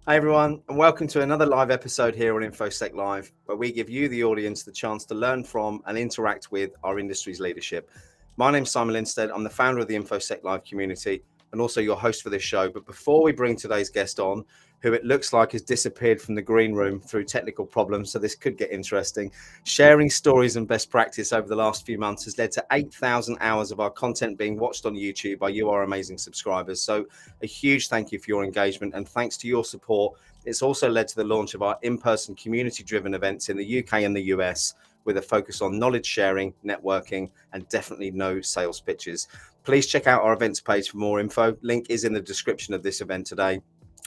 Hi everyone, and welcome to another live episode here on InfoSec Live, where we give you, the audience, the chance to learn from and interact with our industry's leadership. My name's Simon Linstead. I'm the founder of the InfoSec Live community and also your host for this show. But before we bring today's guest on, who it looks like has disappeared from the green room through technical problems, so this could get interesting, sharing stories and best practice over the last few months has led to 8,000 hours of our content being watched on YouTube by you, our amazing subscribers. So a huge thank you for your engagement, and thanks to your support, it's also led to the launch of our in-person community-driven events in the UK and the US, with a focus on knowledge sharing, networking, and definitely no sales pitches. Please check out our events page for more info. Link is in the description of this event today.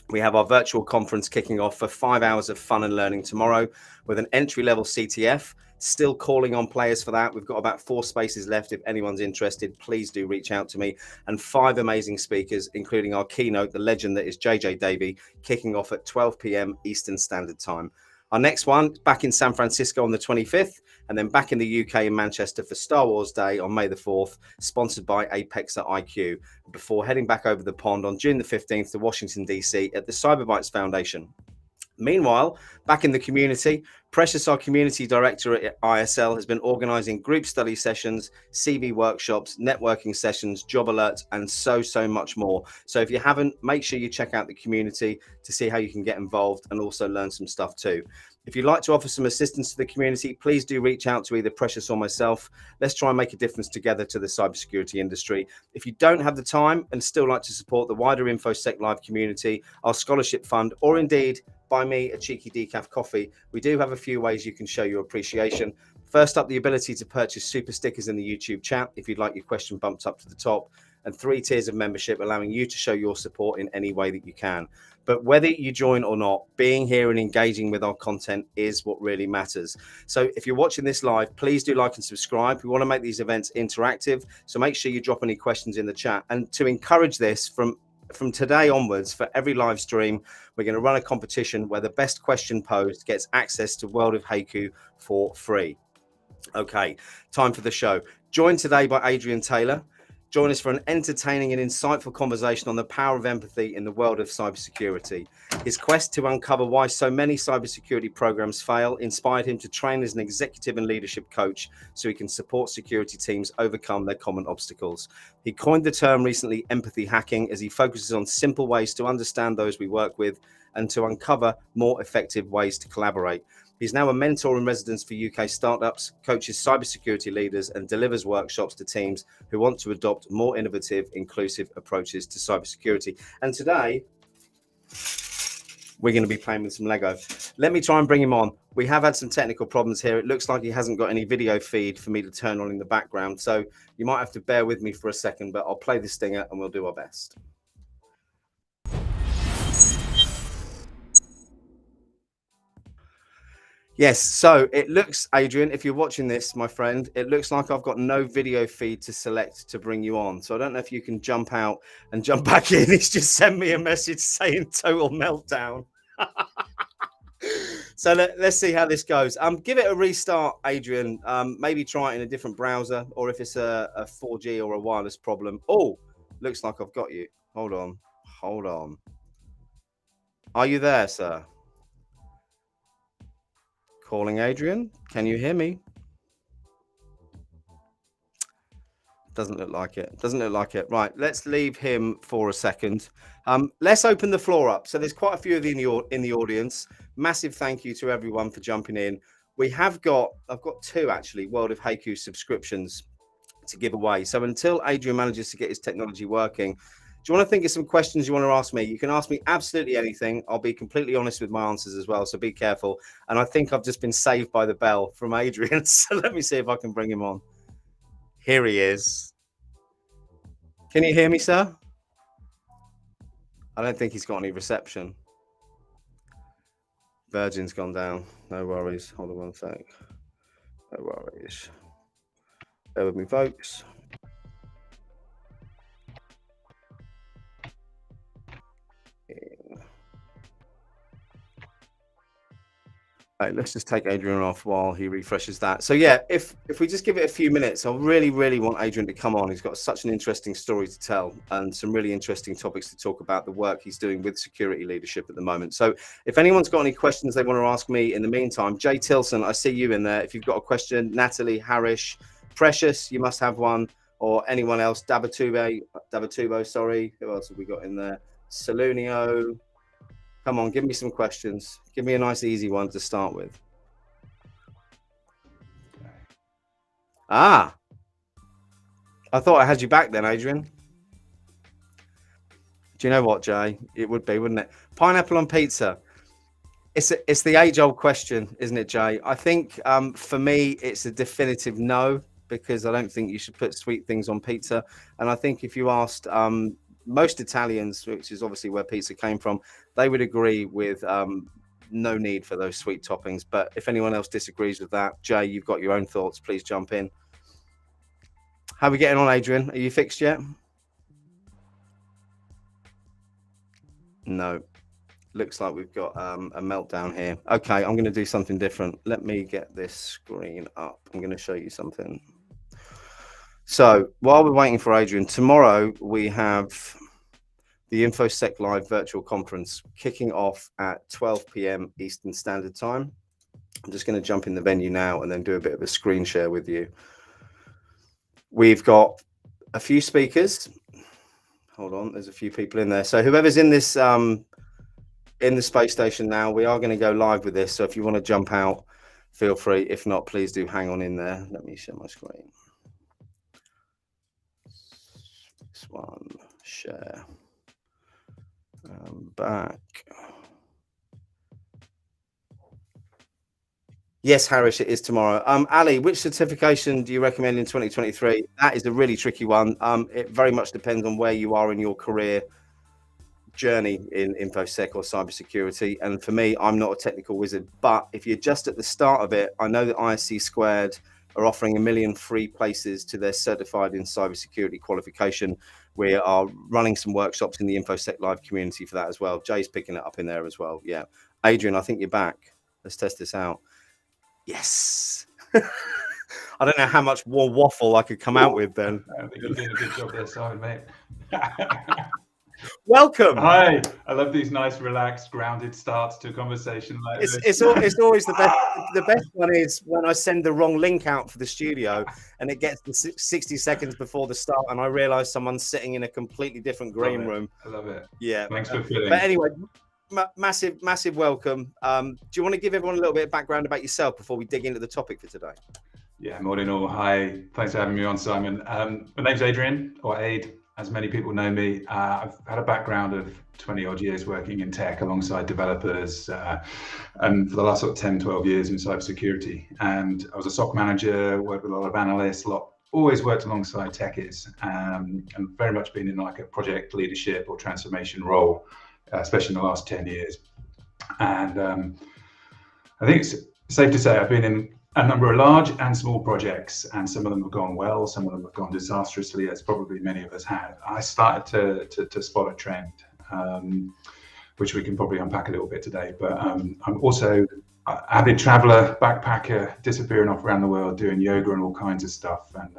We have our virtual conference kicking off for 5 hours of fun and learning tomorrow with an entry-level CTF. Still calling on players for that. We've got about 4 spaces left. If anyone's interested, please do reach out to me. And 5 amazing speakers, including our keynote, the legend that is JJ Davey, kicking off at 12 p.m. Eastern Standard Time. Our next one, back in San Francisco on the 25th, and then back in the UK in Manchester for Star Wars Day on May the 4th, sponsored by Apexa IQ, before heading back over the pond on June the 15th to Washington, D.C. at the Cyberbytes Foundation. Meanwhile, back in the community, Precious, our community director at ISL, has been organising group study sessions, CV workshops, networking sessions, job alerts, and so much more. So if you haven't, make sure you check out the community to see how you can get involved and also learn some stuff too. If you'd like to offer some assistance to the community, please do reach out to either Precious or myself. Let's try and make a difference together to the cybersecurity industry. If you don't have the time and still like to support the wider InfoSec Live community, our scholarship fund, or indeed buy me a cheeky decaf coffee, we do have a few ways you can show your appreciation. First up, the ability to purchase super stickers in the YouTube chat if you'd like your question bumped up to the top, and 3 tiers of membership allowing you to show your support in any way that you can. But whether you join or not, being here and engaging with our content is what really matters. So if you're watching this live, please do like and subscribe. We want to make these events interactive, so make sure you drop any questions in the chat. And to encourage this, from today onwards, for every live stream, we're going to run a competition where the best question posed gets access to World of Haiku for free. Okay, time for the show. Joined today by Adrian Taylor. Join us for an entertaining and insightful conversation on the power of empathy in the world of cybersecurity. His quest to uncover why so many cybersecurity programs fail inspired him to train as an executive and leadership coach so he can support security teams overcome their common obstacles. He coined the term recently, empathy hacking, as he focuses on simple ways to understand those we work with and to uncover more effective ways to collaborate. He's now a mentor in residence for UK startups, coaches cybersecurity leaders, and delivers workshops to teams who want to adopt more innovative, inclusive approaches to cybersecurity. And today, we're going to be playing with some Lego. Let me try and bring him on. We have had some technical problems here. It looks like he hasn't got any video feed for me to turn on in the background. So you might have to bear with me for a second, but I'll play the stinger and we'll do our best. Yes, so it looks, Adrian, if you're watching this, my friend, it looks like I've got no video feed to select to bring you on. So I don't know if you can jump out and jump back in. He's just sent me a message saying total meltdown. So let's see how this goes. Give it a restart, Adrian. Maybe try it in a different browser, or if it's a 4G or a wireless problem. Oh, looks like I've got you. Hold on. Are you there, sir? Calling Adrian. Can you hear me? Doesn't look like it. Doesn't look like it. Right, let's leave him for a second. Let's open the floor up. So there's quite a few of you in the audience. Massive thank you to everyone for jumping in. I've got two actually World of Haiku subscriptions to give away. So until Adrian manages to get his technology working, do you want to think of some questions you want to ask me? You can ask me absolutely anything. I'll be completely honest with my answers as well. So be careful. And I think I've just been saved by the bell from Adrian. So let me see if I can bring him on. Here he is. Can you hear me, sir? I don't think he's got any reception. Virgin's gone down. No worries. Hold on one sec. No worries. Bear with me, folks. Right, let's just take Adrian off while he refreshes that. So yeah, if we just give it a few minutes, I really want Adrian to come on. He's got such an interesting story to tell and some really interesting topics to talk about the work he's doing with security leadership at the moment. So if anyone's got any questions they want to ask me in the meantime, Jay Tilson, I see you in there. If you've got a question, Natalie, Harish, Precious, you must have one, or anyone else, Dabatubo, sorry. Who else have we got in there? Salunio. Come on, give me some questions. Give me a nice, easy one to start with. I thought I had you back then, Adrian. Do you know what, Jay? It would be, wouldn't it? Pineapple on pizza. It's the age-old question, isn't it, Jay? I think for me, it's a definitive no, because I don't think you should put sweet things on pizza. And I think if you asked most Italians, which is obviously where pizza came from, they would agree with no need for those sweet toppings. But if anyone else disagrees with that, Jay, you've got your own thoughts, please jump in. How are we getting on, Adrian? Are you fixed yet? No. Looks like we've got a meltdown here. Okay, I'm going to do something different. Let me get this screen up. I'm going to show you something. So while we're waiting for Adrian, tomorrow we have the InfoSec Live virtual conference kicking off at 12 p.m. Eastern Standard Time. I'm just going to jump in the venue now and then do a bit of a screen share with you. We've got a few speakers. Hold on, there's a few people in there. So whoever's in this in the space station now, we are going to go live with this. So if you want to jump out, feel free. If not, please do hang on in there. Let me share my screen. This one, share. Back. Yes, Harish, it is tomorrow. Ali, which certification do you recommend in 2023? That is a really tricky one. It very much depends on where you are in your career journey in InfoSec or cybersecurity. And for me, I'm not a technical wizard, but if you're just at the start of it, I know that ISC Squared are offering 1 million free places to their certified in cybersecurity qualification. We are running some workshops in the InfoSec Live community for that as well. Jay's picking it up in there as well. Yeah. Adrian, I think you're back. Let's test this out. Yes. I don't know how much more waffle I could come out with then. I think you're doing a good job there, Simon, mate. Welcome. Hi. I love these nice, relaxed, grounded starts to a conversation like this. It's always the best. The best one is when I send the wrong link out for the studio and it gets to 60 seconds before the start and I realize someone's sitting in a completely different green room. I love it. Yeah. Thanks for filling. But anyway, massive welcome. Do you want to give everyone a little bit of background about yourself before we dig into the topic for today? Yeah, morning all. Hi. Thanks for having me on, Simon. My name's Adrian, or Aid, as many people know me. I've had a background of 20 odd years working in tech alongside developers, and for the last sort of 10, 12 years in cybersecurity. And I was a SOC manager, worked with a lot of analysts, always worked alongside techies, and very much been in like a project leadership or transformation role, especially in the last 10 years. And I think it's safe to say I've been in a number of large and small projects, and some of them have gone well, some of them have gone disastrously, as probably many of us have. I started to spot a trend, which we can probably unpack a little bit today. But I'm also an avid traveler, backpacker, disappearing off around the world, doing yoga and all kinds of stuff. And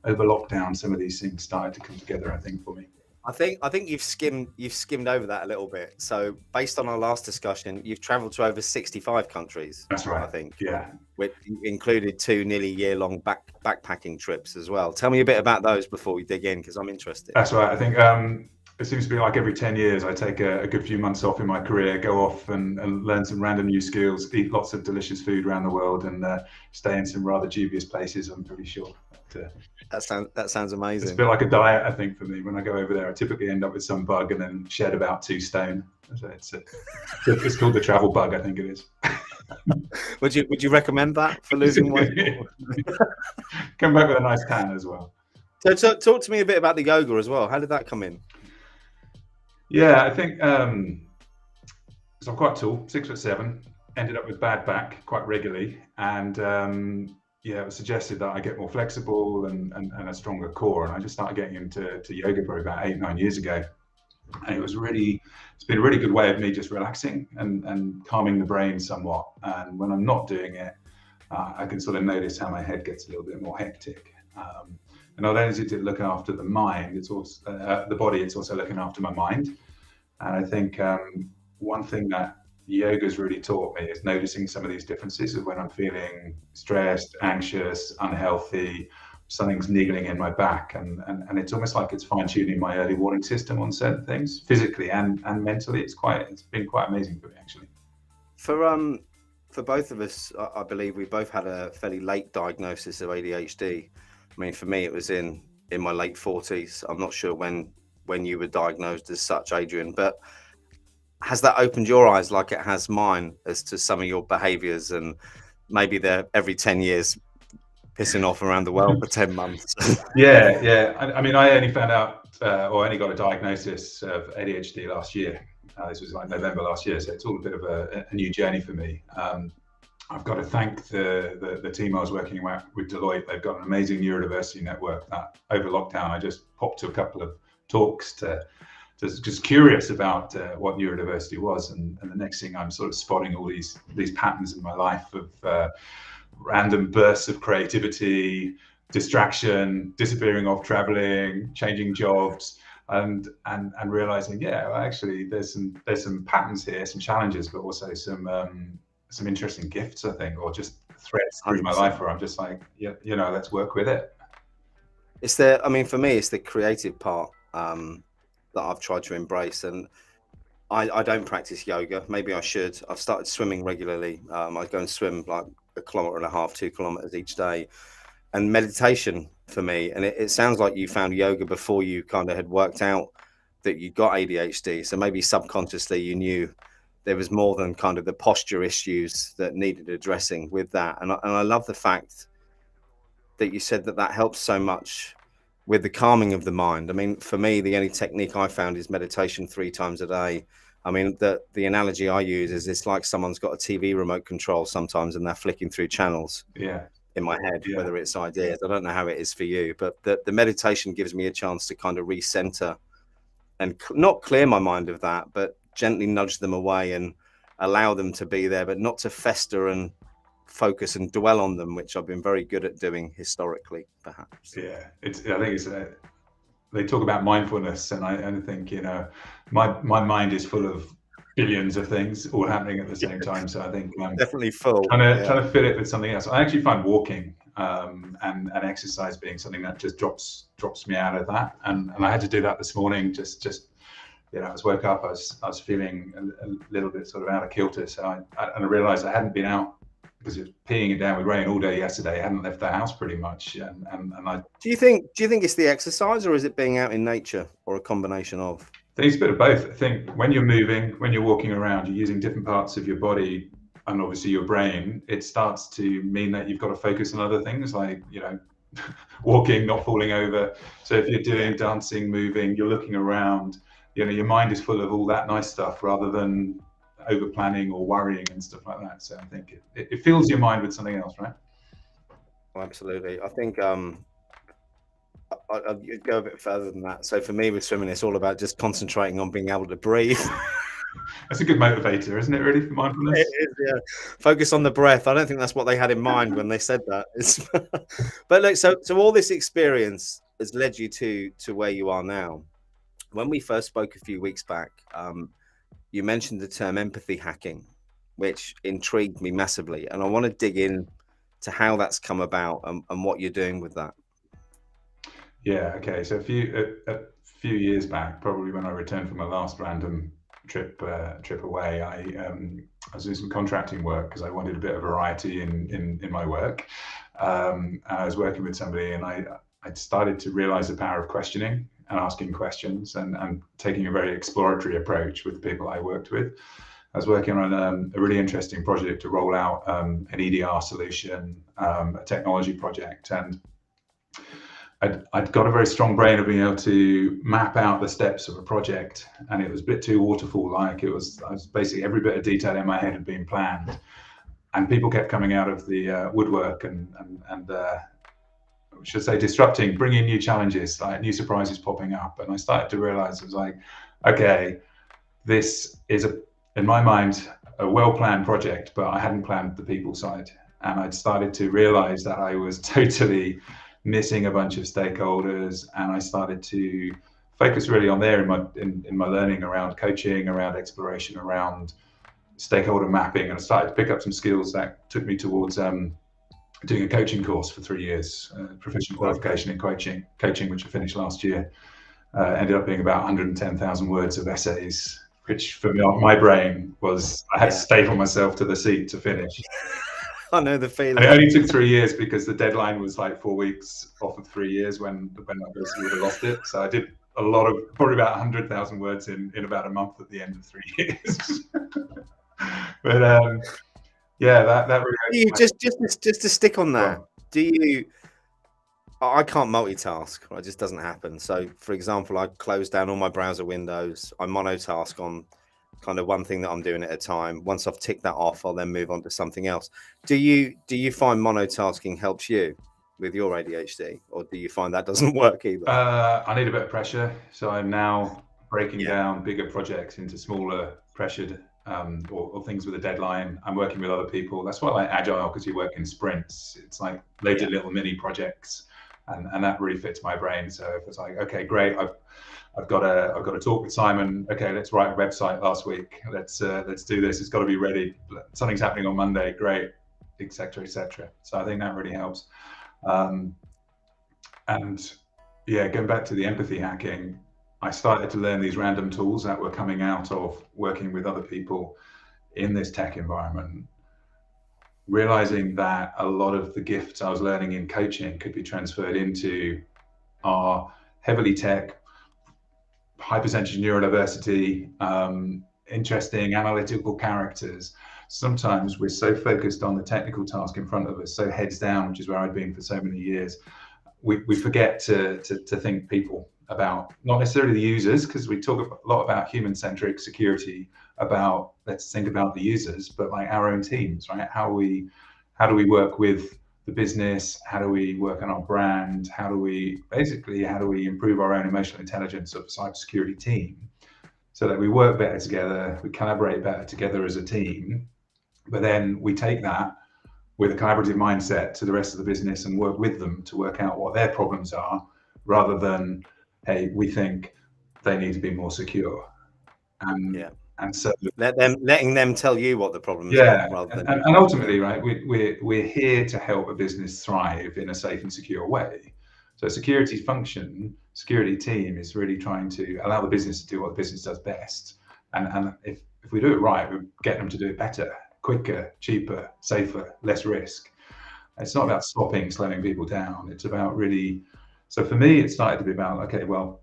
over lockdown, some of these things started to come together, I think, for me. I think you've skimmed over that a little bit. So based on our last discussion, you've travelled to over 65 countries. That's I right. think, Yeah. which included 2 nearly year-long backpacking trips as well. Tell me a bit about those before we dig in, because I'm interested. That's right. I think it seems to be like every 10 years I take a good few months off in my career, go off and learn some random new skills, eat lots of delicious food around the world, and stay in some rather dubious places, I'm pretty sure. That sounds amazing. It's a bit like a diet, I think, for me. When I go over there, I typically end up with some bug and then shed about 2 stone. So it's called the travel bug, I think it is. Would you recommend that for losing weight? Come back with a nice tan as well. So talk to me a bit about the yoga as well. How did that come in? Yeah, I think so I'm quite tall, 6'7", ended up with bad back quite regularly, and yeah, it was suggested that I get more flexible and a stronger core, and I just started getting into yoga probably about 8-9 years ago, and it's been a really good way of me just relaxing and calming the brain somewhat. And when I'm not doing it, I can sort of notice how my head gets a little bit more hectic. And not only is it looking after the mind, it's also the body, it's also looking after my mind. And I think one thing that yoga's really taught me is noticing some of these differences of when I'm feeling stressed, anxious, unhealthy, something's niggling in my back, and it's almost like it's fine-tuning my early warning system on certain things, physically and mentally. It's been quite amazing for me, actually. For both of us, I believe we both had a fairly late diagnosis of ADHD. I mean, for me, it was in my late 40s. I'm not sure when you were diagnosed as such, Adrian, but has that opened your eyes like it has mine as to some of your behaviours, and maybe they're every 10 years pissing off around the world for 10 months? Yeah. I mean, I only found out or only got a diagnosis of ADHD last year. This was like November last year, so it's all a bit of a new journey for me. I've got to thank the team I was working with Deloitte. They've got an amazing neurodiversity network that over lockdown, I just popped to a couple of talks to just curious about what neurodiversity was. And the next thing, I'm sort of spotting all these patterns in my life of random bursts of creativity, distraction, disappearing off traveling, changing jobs, and realizing, yeah, well, actually there's some patterns here, some challenges, but also some interesting gifts, I think, or just threads through 100%. My life where I'm just like, yeah, let's work with it. For me, it's the creative part that I've tried to embrace. And I don't practice yoga. Maybe I should. I've started swimming regularly. I go and swim like 1.5 kilometers, 2 kilometers each day. And meditation for me, and it sounds like you found yoga before you kind of had worked out that you got ADHD. So maybe subconsciously you knew there was more than kind of the posture issues that needed addressing with that. And I love the fact that you said that helps so much with the calming of the mind. I mean, for me, the only technique I found is meditation 3 times a day. I mean, the analogy I use is it's like someone's got a TV remote control sometimes and they're flicking through channels in my head, whether it's ideas. I don't know how it is for you, but the meditation gives me a chance to kind of recenter and not clear my mind of that, but gently nudge them away and allow them to be there, but not to fester and focus and dwell on them, which I've been very good at doing historically, perhaps. Yeah, I think it's they talk about mindfulness, and I think my mind is full of billions of things all happening at the same time. So I think I'm definitely full. Trying to fit it with something else. I actually find walking and exercise being something that just drops me out of that, and I had to do that this morning. Just I was woke up, I was feeling a little bit sort of out of kilter. So I realized I hadn't been out because it was peeing it down with rain all day yesterday. I hadn't left the house pretty much, and I. Do you think it's the exercise, or is it being out in nature, or a combination of? I think it's a bit of both. I think when you're moving, when you're walking around, you're using different parts of your body and obviously your brain. It starts to mean that you've got to focus on other things, like walking, not falling over. So if you're doing dancing, moving, you're looking around. Your mind is full of all that nice stuff rather than over planning or worrying and stuff like that. So I think it fills your mind with something else, right? Well, absolutely. I think I'd go a bit further than that. So for me with swimming, it's all about just concentrating on being able to breathe. That's a good motivator, isn't it, really, for mindfulness? It is, yeah. Focus on the breath. I don't think that's what they had in mind when they said that. But look, so all this experience has led you to where you are now. When we first spoke a few weeks back, you mentioned the term empathy hacking, which intrigued me massively, and I want to dig in to how that's come about and what you're doing with that. Yeah. Okay. So a few years back, probably when I returned from my last random trip away, I was doing some contracting work because I wanted a bit of variety in my work. And I was working with somebody, and I started to realize the power of questioning and asking questions and taking a very exploratory approach with the people I worked with. I was working on a really interesting project to roll out an EDR solution, a technology project, and I'd got a very strong brain of being able to map out the steps of a project, and it was a bit too waterfall-like. I was basically, every bit of detail in my head had been planned, and people kept coming out of the woodwork and should say disrupting, bringing new challenges, like new surprises popping up. And I started to realize, it was like, okay, this is in my mind, a well-planned project, but I hadn't planned the people side. And I'd started to realize that I was totally missing a bunch of stakeholders, and I started to focus really on there in my learning around coaching, around exploration, around stakeholder mapping, and I started to pick up some skills that took me towards doing a coaching course for 3 years, professional qualification in coaching, which I finished last year. Ended up being about 110,000 words of essays, which for me, my brain was, I had to staple myself to the seat to finish. I know the feeling. And it only took 3 years because the deadline was like 4 weeks off of 3 years when I basically would have lost it. So I did a lot of, probably about 100,000 words in about a month at the end of 3 years. But yeah, that really. Just to stick on that. Do you? I can't multitask. It just doesn't happen. So, for example, I close down all my browser windows. I monotask on kind of one thing that I'm doing at a time. Once I've ticked that off, I'll then move on to something else. Do you find monotasking helps you with your ADHD, or do you find that doesn't work either? I need a bit of pressure, so I'm now breaking down bigger projects into smaller pressured or things with a deadline. I'm working with other people. That's why I like Agile, because you work in sprints. It's like loads of little mini projects, and that really fits my brain. So if it's like, okay, great, I've got to talk with Simon. Okay, let's write a website last week. Let's do this. It's got to be ready. Something's happening on Monday. Great, etc., etc. So I think that really helps. And yeah, going back to the empathy hacking, I started to learn these random tools that were coming out of working with other people in this tech environment, realizing that a lot of the gifts I was learning in coaching could be transferred into our heavily tech, high percentage neurodiversity, interesting analytical characters. Sometimes we're so focused on the technical task in front of us, so heads down, which is where I've been for so many years. We forget to think people, about not necessarily the users, because we talk a lot about human-centric security, about let's think about the users, but like our own teams, right? How do we work with the business? How do we work on our brand? How do we improve our own emotional intelligence of a cybersecurity team so that we work better together, we collaborate better together as a team, but then we take that with a collaborative mindset to the rest of the business and work with them to work out what their problems are, rather than, hey, we think they need to be more secure. And so letting them tell you what the problems are, rather than and ultimately, right, we're here to help a business thrive in a safe and secure way. So security team is really trying to allow the business to do what the business does best. And if we do it right, we get them to do it better, quicker, cheaper, safer, less risk. It's not about slowing people down. It's about really. So for me, it started to be about, okay, well,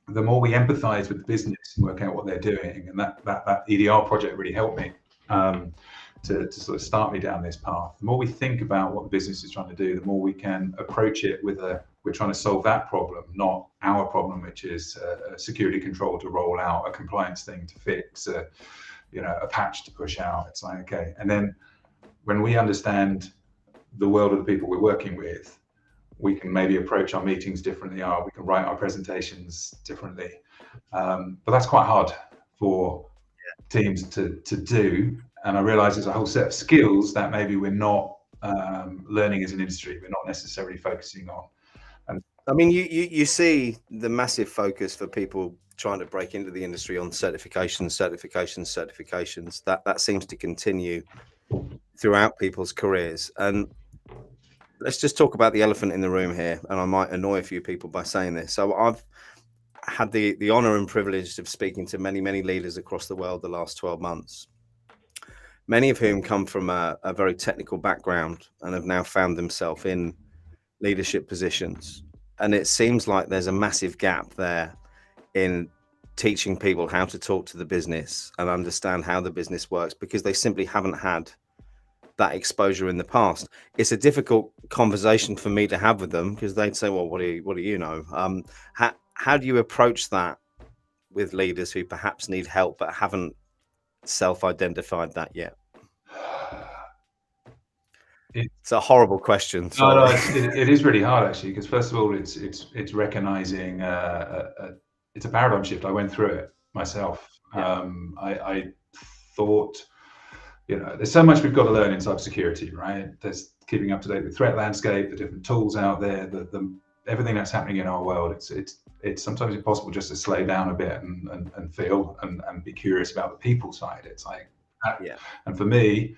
the more we empathize with the business and work out what they're doing, and that EDR project really helped me to sort of start me down this path. The more we think about what the business is trying to do, the more we can approach it with we're trying to solve that problem, not our problem, which is a security control to roll out, a compliance thing to fix, a patch to push out. It's like, okay. And then when we understand the world of the people we're working with, we can maybe approach our meetings differently, or we can write our presentations differently. But that's quite hard for teams to do. And I realize there's a whole set of skills that maybe we're not learning as an industry, we're not necessarily focusing on. I mean, you see the massive focus for people trying to break into the industry on certifications. That seems to continue throughout people's careers. And let's just talk about the elephant in the room here. And I might annoy a few people by saying this. So I've had the honor and privilege of speaking to many leaders across the world the last 12 months, many of whom come from a very technical background and have now found themselves in leadership positions. And it seems like there's a massive gap there in teaching people how to talk to the business and understand how the business works, because they simply haven't had that exposure in the past. It's a difficult conversation for me to have with them, because they'd say, well, what do you know? How do you approach that with leaders who perhaps need help but haven't self-identified that yet? It's a horrible question. No, it is really hard, actually, because first of all, it's recognizing it's a paradigm shift. I went through it myself. Yeah. I thought, there's so much we've got to learn in cybersecurity, right? There's keeping up to date with threat landscape, the different tools out there, the everything that's happening in our world. It's sometimes impossible just to slow down a bit and feel and be curious about the people side. It's like, Yeah. And for me,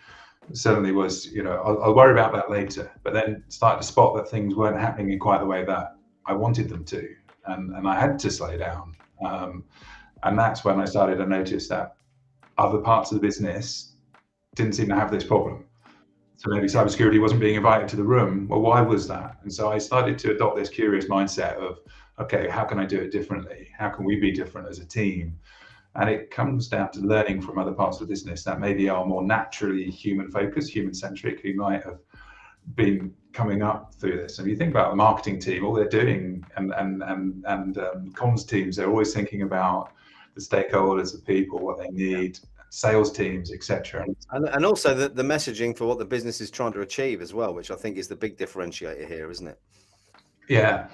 certainly was, I'll worry about that later, but then started to spot that things weren't happening in quite the way that I wanted them to, and I had to slow down. And that's when I started to notice that other parts of the business didn't seem to have this problem. So maybe cybersecurity wasn't being invited to the room. Well, why was that? And so I started to adopt this curious mindset of, okay, how can I do it differently? How can we be different as a team? And it comes down to learning from other parts of the business that maybe are more naturally human focused, human centric, who might have been coming up through this. And you think about the marketing team, all they're doing, and comms teams, they're always thinking about the stakeholders, the people, what they need, sales teams, etc. And also the messaging for what the business is trying to achieve as well, which I think is the big differentiator here, isn't it? Yeah.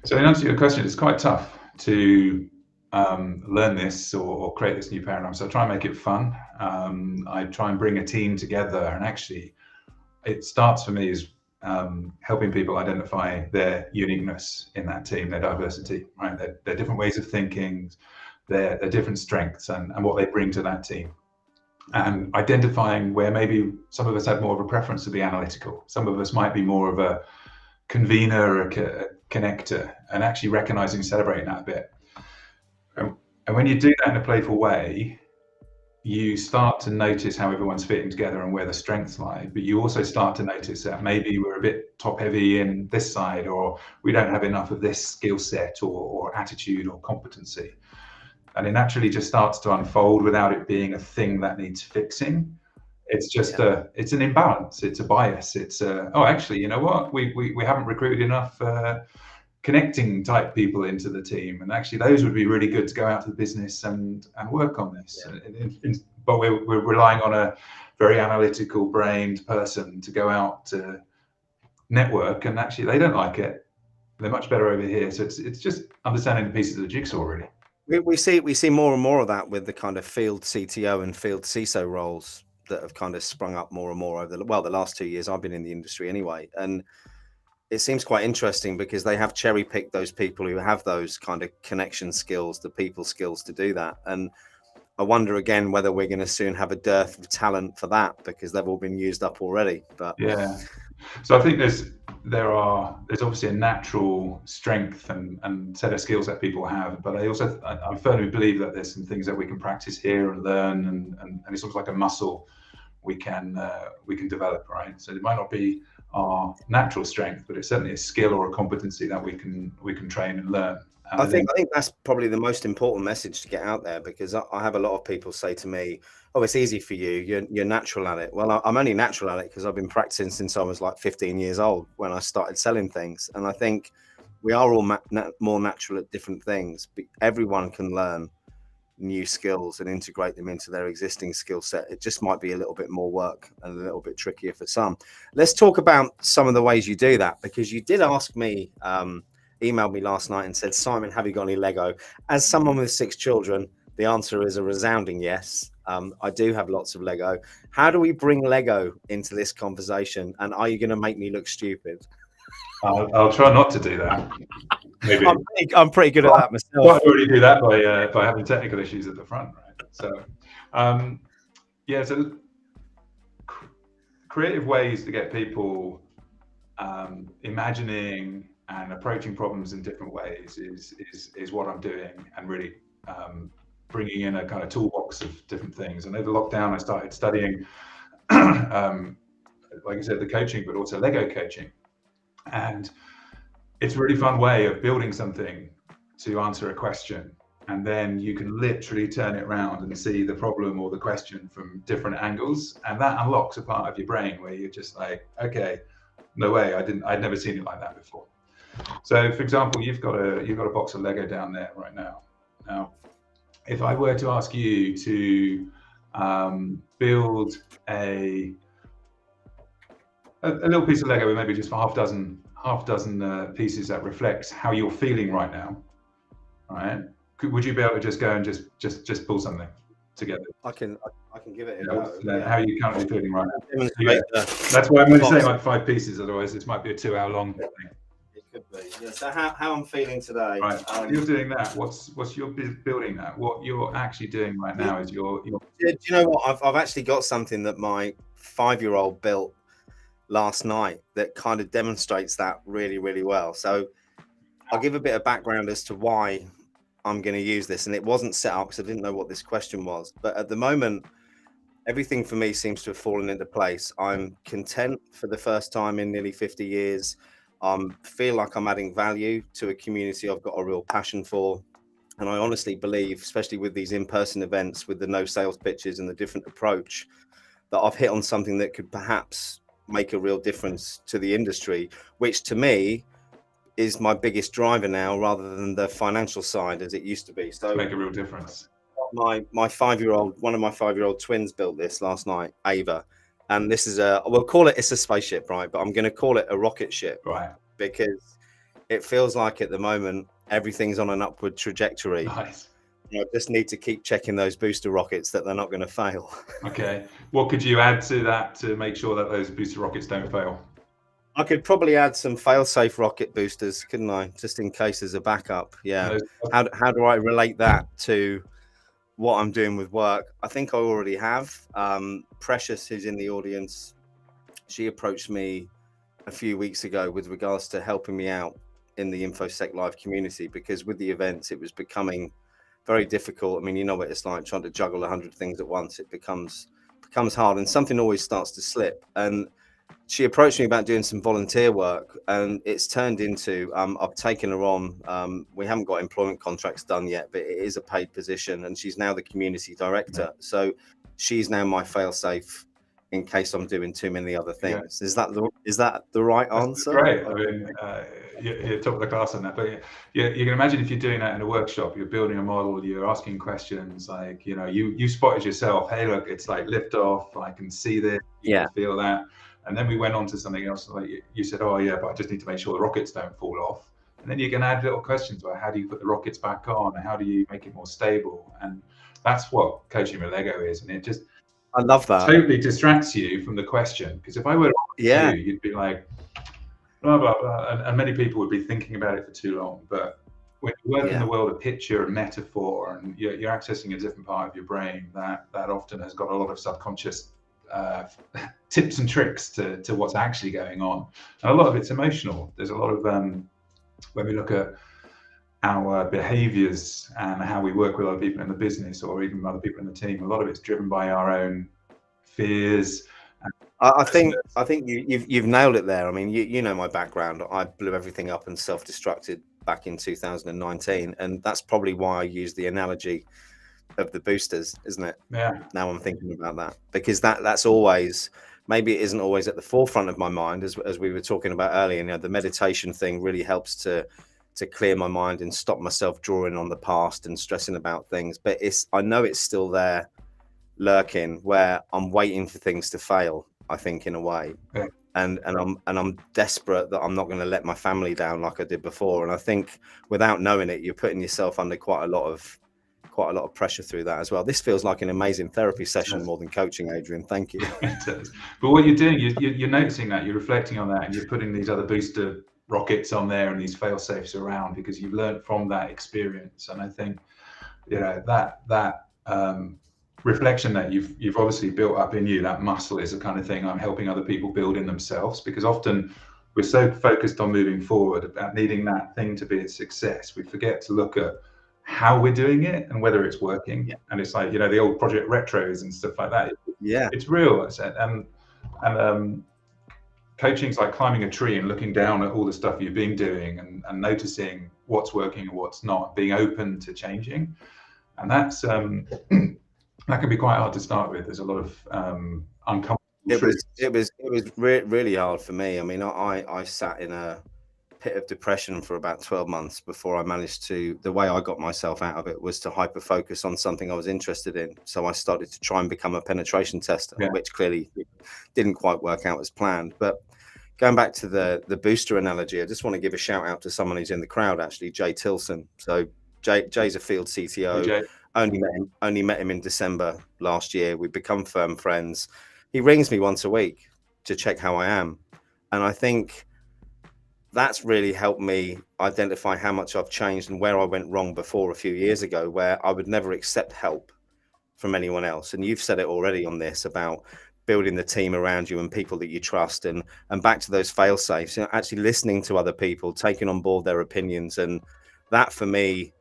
So in answer to your question, it's quite tough to learn this or create this new paradigm. So I try and make it fun. I try and bring a team together, and actually it starts for me as helping people identify their uniqueness in that team, their diversity, right? Their different ways of thinking, their different strengths and what they bring to that team. And identifying where maybe some of us have more of a preference to be analytical. Some of us might be more of a convener, a connector, and actually recognizing and celebrating that a bit. And when you do that in a playful way, you start to notice how everyone's fitting together and where the strengths lie, but you also start to notice that maybe we're a bit top heavy in this side, or we don't have enough of this skill set or attitude or competency. And it naturally just starts to unfold without it being a thing that needs fixing. It's just it's an imbalance. It's a bias. It's oh, actually, you know what? We haven't recruited enough connecting type people into the team, and actually those would be really good to go out to the business and work on this. But we're relying on a very analytical brained person to go out to network, and actually they don't like it. They're much better over here. So it's just understanding the pieces of the jigsaw, really. We see more and more of that with the kind of field CTO and field CISO roles that have kind of sprung up more and more over the last 2 years I've been in the industry anyway. And it seems quite interesting because they have cherry picked those people who have those kind of connection skills, the people skills to do that. And I wonder again whether we're going to soon have a dearth of talent for that because they've all been used up already. But yeah, so I think there's obviously a natural strength and set of skills that people have, but I firmly believe that there's some things that we can practice here and learn, and it's almost like a muscle we can develop, right? So it might not be our natural strength, but it's certainly a skill or a competency that we can train and learn. And I think that's probably the most important message to get out there, because I have a lot of people say to me, "Oh, it's easy for you. You're natural at it." Well, I'm only natural at it because I've been practicing since I was like 15 years old when I started selling things. And I think we are all more natural at different things. But everyone can learn new skills and integrate them into their existing skill set. It just might be a little bit more work and a little bit trickier for some. Let's talk about some of the ways you do that, because you did ask me, emailed me last night and said, "Simon, have you got any Lego?" As someone with 6 children, the answer is a resounding yes. I do have lots of Lego. How do we bring Lego into this conversation? And are you going to make me look stupid? I'll try not to do that. Maybe. I'm pretty good at that myself. I already do that by having technical issues at the front, right? So, so creative ways to get people imagining and approaching problems in different ways is what I'm doing, and really bringing in a kind of toolbox of different things. And over lockdown, I started studying, like I said, the coaching, but also Lego coaching. And it's a really fun way of building something to answer a question. And then you can literally turn it around and see the problem or the question from different angles. And that unlocks a part of your brain where you're just like, okay, no way, I'd never seen it like that before. So for example, you've got a box of Lego down there right now. Now, if I were to ask you to build a little piece of Lego with maybe just half dozen pieces that reflects how you're feeling right now, all right? Would you be able to just go and just pull something together? I can give it a go. How are you currently feeling right now? Yeah. That's why I'm going to say like 5 pieces, otherwise this might be a 2-hour long thing. It could be. Yeah. So how I'm feeling today. Right. You're doing that. What's your building that? What you're actually doing right now is your. Do you know what? I've actually got something that my 5-year-old built last night that kind of demonstrates that really, really well. So I'll give a bit of background as to why I'm going to use this. And it wasn't set up because I didn't know what this question was. But at the moment, everything for me seems to have fallen into place. I'm content for the first time in nearly 50 years. Feel like I'm adding value to a community I've got a real passion for. And I honestly believe, especially with these in-person events, with the no sales pitches and the different approach, that I've hit on something that could perhaps make a real difference to the industry, which to me is my biggest driver now, rather than the financial side as it used to be. So make a real difference. One of my 5-year-old twins built this last night, Ava, and this is we'll call it's a spaceship, right? But I'm going to call it a rocket ship, right? Because it feels like at the moment everything's on an upward trajectory. Nice. I just need to keep checking those booster rockets that they're not going to fail. Okay. What could you add to that to make sure that those booster rockets don't fail? I could probably add some fail-safe rocket boosters, couldn't I? Just in case as a backup. Yeah. How do I relate that to what I'm doing with work? I think I already have. Precious, who's in the audience, she approached me a few weeks ago with regards to helping me out in the InfoSec Live community, because with the events, it was becoming very difficult. I mean, you know what it's like trying to juggle 100 things at once. It becomes hard, and something always starts to slip. And she approached me about doing some volunteer work, and it's turned into I've taken her on. We haven't got employment contracts done yet, but it is a paid position, and she's now the community director. Yeah. So she's now my fail-safe in case I'm doing too many other things. Yeah. Is that the right answer? Great. I mean, you're top of the class on that. But you can imagine if you're doing that in a workshop, you're building a model, you're asking questions, like, you know, you spotted yourself. Hey, look, it's like lift off. I can see this. You can feel that. And then we went on to something else. Like you said, oh yeah, but I just need to make sure the rockets don't fall off. And then you can add little questions about how do you put the rockets back on, and how do you make it more stable? And that's what coaching with Lego is. And it just, I love that. Totally distracts you from the question. Because if I were to ask you, you'd be like, blah, blah, blah. And many people would be thinking about it for too long. But when you work in the world of picture and metaphor, and you're accessing a different part of your brain, that often has got a lot of subconscious tips and tricks to what's actually going on. And a lot of it's emotional. There's a lot of, when we look at our behaviors and how we work with other people in the business, or even other people in the team, a lot of it's driven by our own fears. I think you've nailed it there. I mean, you know my background. I blew everything up and self-destructed back in 2019, and that's probably why I use the analogy of the boosters, isn't it? Yeah. Now I'm thinking about that, because that's always, maybe it isn't always at the forefront of my mind, as we were talking about earlier. You know, the meditation thing really helps to clear my mind and stop myself drawing on the past and stressing about things. But I know it's still there, lurking, where I'm waiting for things to fail, I think, in a way. Yeah. And I'm desperate that I'm not going to let my family down like I did before. And I think without knowing it, you're putting yourself under quite a lot of quite a lot of pressure through that as well. This feels like an amazing therapy session more than coaching, Adrian. Thank you. It does. But what you're doing, you're noticing that, you're reflecting on that, and you're putting these other booster rockets on there and these fail safes around because you've learned from that experience. And I think, you know, that reflection that you've obviously built up in you, that muscle, is the kind of thing I'm helping other people build in themselves, because often we're so focused on moving forward, about needing that thing to be a success, we forget to look at how we're doing it and whether it's working. Yeah. And it's like, you know, the old Project Retros and stuff like that. Yeah, it's real. And coaching's like climbing a tree and looking down at all the stuff you've been doing and noticing what's working and what's not, being open to changing. And that's that can be quite hard to start with. There's a lot of uncomfortable truths. it was really hard for me. I mean, I sat in a pit of depression for about 12 months before I managed to, the way I got myself out of it was to hyper focus on something I was interested in. So I started to try and become a penetration tester, which clearly didn't quite work out as planned. But going back to the booster analogy, I just want to give a shout out to someone who's in the crowd, actually, Jay Tilson. So Jay's a field CTO. Hey, only met him in December last year. We've become firm friends. He rings me once a week to check how I am. And I think that's really helped me identify how much I've changed and where I went wrong before a few years ago, where I would never accept help from anyone else. And you've said it already on this about building the team around you and people that you trust, and back to those fail safes, you know, actually listening to other people, taking on board their opinions. And that, for me,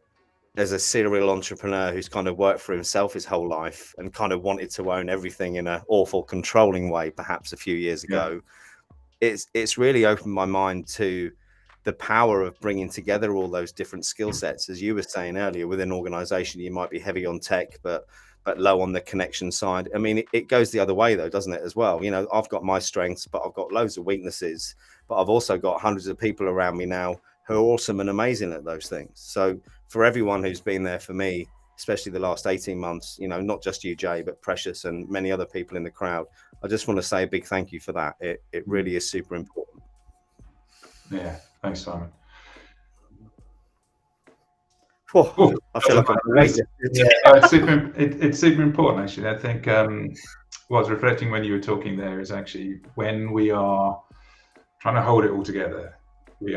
as a serial entrepreneur who's kind of worked for himself his whole life and kind of wanted to own everything in an awful controlling way, perhaps a few years ago, it's really opened my mind to the power of bringing together all those different skill sets. As you were saying earlier, within an organization, you might be heavy on tech, but low on the connection side. I mean, it goes the other way though, doesn't it, as well? You know, I've got my strengths, but I've got loads of weaknesses, but I've also got hundreds of people around me now who are awesome and amazing at those things. So for everyone who's been there for me, especially the last 18 months, you know, not just you, Jay, but Precious and many other people in the crowd, I just want to say a big thank you for that. It really is super important. Yeah, thanks, Simon. Oh, I feel like I'm it's super important, actually. I think what I was reflecting when you were talking there is actually when we are trying to hold it all together, we've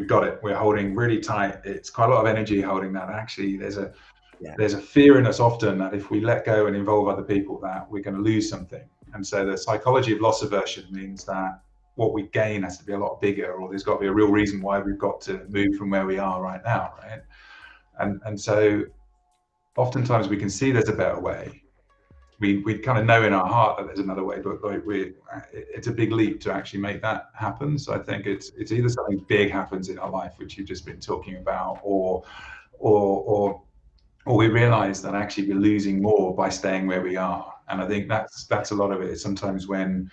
got it. We're holding really tight. It's quite a lot of energy holding that. Actually, there's a fear in us often that if we let go and involve other people, that we're going to lose something. And so the psychology of loss aversion means that what we gain has to be a lot bigger, or there's got to be a real reason why we've got to move from where we are right now, right? And so oftentimes we can see there's a better way. We kind of know in our heart that there's another way, but like it's a big leap to actually make that happen. So I think it's either something big happens in our life, which you've just been talking about, or we realize that actually we're losing more by staying where we are. And I think that's a lot of it. Is sometimes when